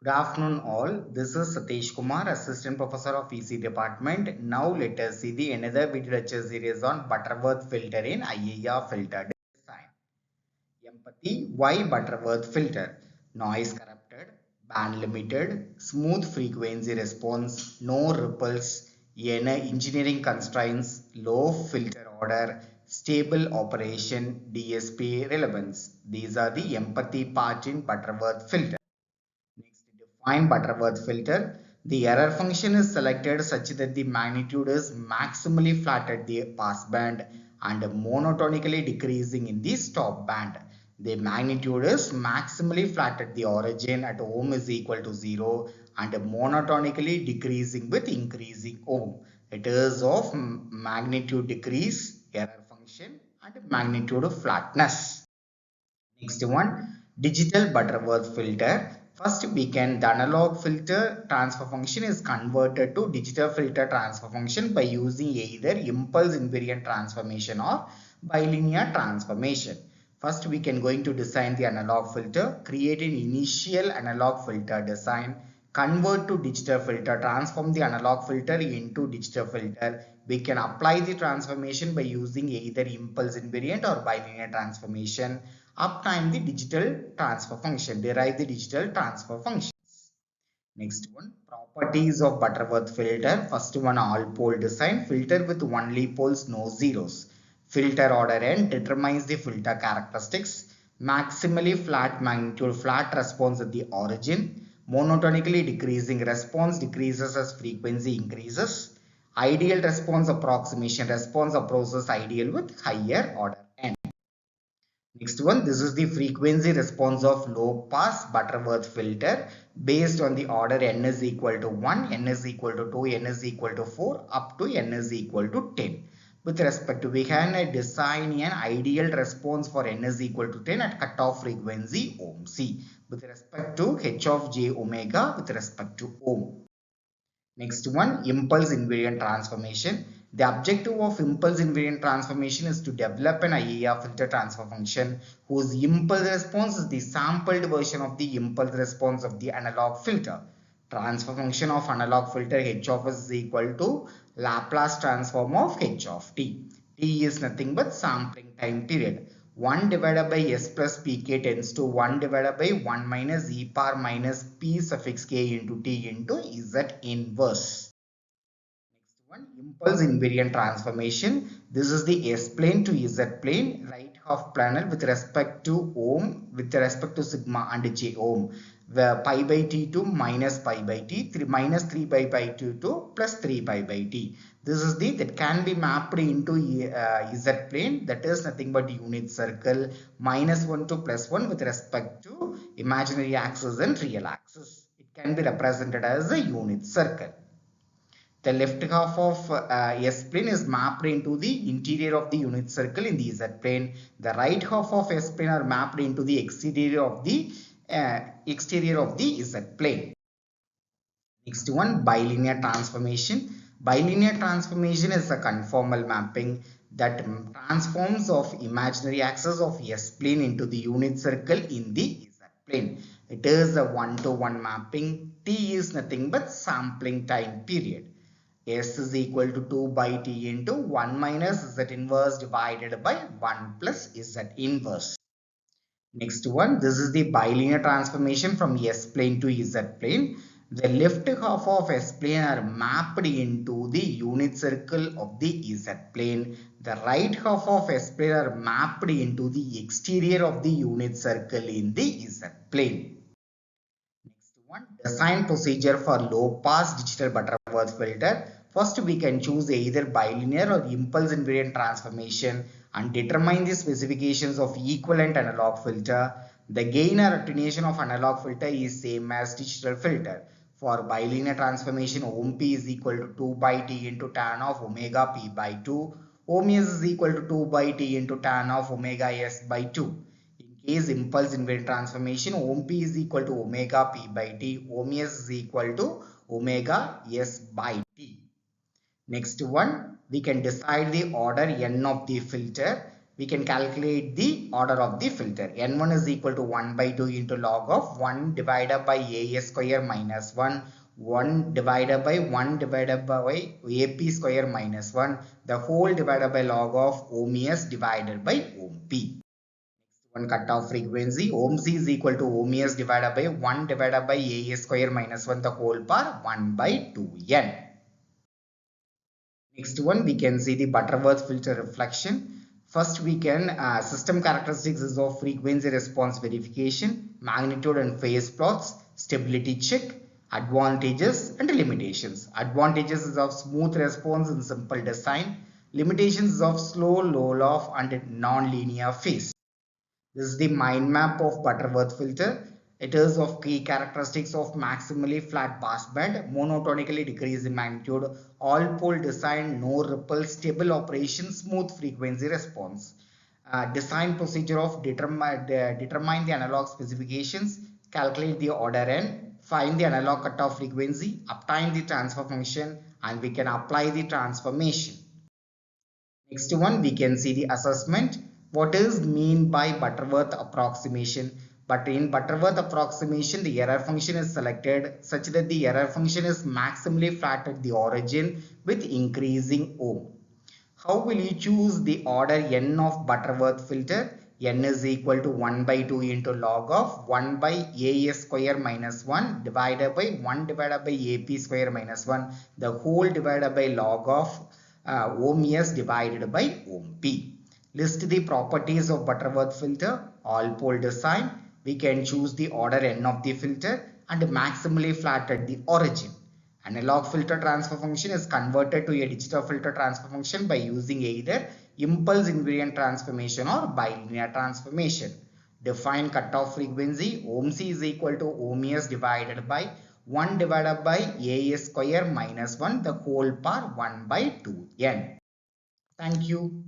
Good afternoon all. This is Satish Kumar, Assistant Professor of EC Department. Now let us see the another video lecture series on Butterworth filter in IIR filter design. Empathy, why Butterworth filter? Noise corrupted, band limited, smooth frequency response, no ripples, engineering constraints, low filter order, stable operation, DSP relevance. These are the empathy part in Butterworth filter. Next, define Butterworth filter. The error function is selected such that the magnitude is maximally flat at the passband and monotonically decreasing in the stop band. The magnitude is maximally flat at the origin at ohm is equal to 0 and monotonically decreasing with increasing ohm. It is of magnitude decrease, error function and magnitude of flatness. Next one, digital Butterworth filter. First we can, the analog filter transfer function is converted to digital filter transfer function by using either impulse invariant transformation or bilinear transformation. First we can going to design the analog filter, create an initial analog filter design, convert to digital filter, transform the analog filter into digital filter. We can apply the transformation by using either impulse invariant or bilinear transformation. Obtain the digital transfer function, derive the digital transfer functions. Next one, properties of Butterworth filter. First one, all pole design, filter with only poles, no zeros. Filter order n determines the filter characteristics. Maximally flat magnitude, flat response at the origin. Monotonically decreasing response decreases as frequency increases. Ideal response approximation, response approaches ideal with higher order n. Next one, this is the frequency response of low pass Butterworth filter based on the order n is equal to 1, n is equal to 2, n is equal to 4 up to n is equal to 10. With respect to, we can design an ideal response for n is equal to 10 at cutoff frequency ohm C with respect to h of j omega with respect to ohm. Next one, impulse invariant transformation. The objective of impulse invariant transformation is to develop an IIR filter transfer function whose impulse response is the sampled version of the impulse response of the analog filter. Transfer function of analog filter h of s is equal to Laplace transform of h of t. T is nothing but sampling time period. 1 divided by s plus pk tends to 1 divided by 1 minus e power minus p suffix k into t into z inverse. Next one, impulse invariant transformation. This is the s plane to z plane, right half planar with respect to ohm, with respect to sigma and j ohm. Where pi by t to minus pi by t, 3 minus 3 pi by 2 to plus 3 pi by t. This is the that can be mapped into z plane, that is nothing but unit circle, minus 1 to plus 1 with respect to imaginary axis and real axis. It can be represented as a unit circle. The left half of S plane is mapped into the interior of the unit circle in the Z plane. The right half of S plane are mapped into the exterior of the Z plane. Next one, bilinear transformation. Bilinear transformation is a conformal mapping that transforms of imaginary axis of S plane into the unit circle in the Z plane. It is a one-to-one mapping. T is nothing but sampling time period. S is equal to 2 by T into 1 minus Z inverse divided by 1 plus Z inverse. Next one, this is the bilinear transformation from S plane to Z plane. The left half of S plane are mapped into the unit circle of the Z plane. The right half of S plane are mapped into the exterior of the unit circle in the Z plane. Next one, design procedure for low pass digital Butterworth filter. First we can choose either bilinear or impulse invariant transformation and determine the specifications of equivalent analog filter. The gain or attenuation of analog filter is same as digital filter. For bilinear transformation, ohm p is equal to 2 by t into tan of omega p by 2. Ohm s is equal to 2 by t into tan of omega s by 2. In case impulse invariant transformation, ohm p is equal to omega p by t. Ohm s is equal to omega s by t. Next one, we can decide the order n of the filter. we can calculate the order of the filter. N1 is equal to 1 by 2 into log of 1 divided by AS square minus 1, 1 divided by 1 divided by AP square minus 1, the whole divided by log of ohms divided by ohm P. One cutoff frequency, ohm C is equal to ohms divided by 1 divided by AS square minus 1, the whole power 1 by 2n. Next one, we can see the Butterworth filter reflection. First, we can system characteristics is of frequency response verification, magnitude and phase plots, stability check, advantages and limitations. Advantages is of smooth response in simple design. Limitations is of slow, low loss and non-linear phase. This is the mind map of Butterworth filter. It is of key characteristics of maximally flat passband, monotonically decreasing magnitude, all pole design, no ripple, stable operation, smooth frequency response. Design procedure of determine the analog specifications, calculate the order n, find the analog cutoff frequency, obtain the transfer function, and we can apply the transformation. Next one, we can see the assessment. What is mean by Butterworth approximation? But in Butterworth approximation, the error function is selected such that the error function is maximally flat at the origin with increasing ohm. How will you choose the order n of Butterworth filter? N is equal to 1 by 2 into log of 1 by AS square minus 1 divided by 1 divided by AP square minus 1, the whole divided by log of ohms divided by ohm P. List the properties of Butterworth filter, all pole design. We can choose the order n of the filter and maximally flat at the origin. Analog filter transfer function is converted to a digital filter transfer function by using either impulse invariant transformation or bilinear transformation. Define cutoff frequency. Ohm C is equal to ohms divided by 1 divided by AS square minus 1, the whole power 1 by 2n. Thank you.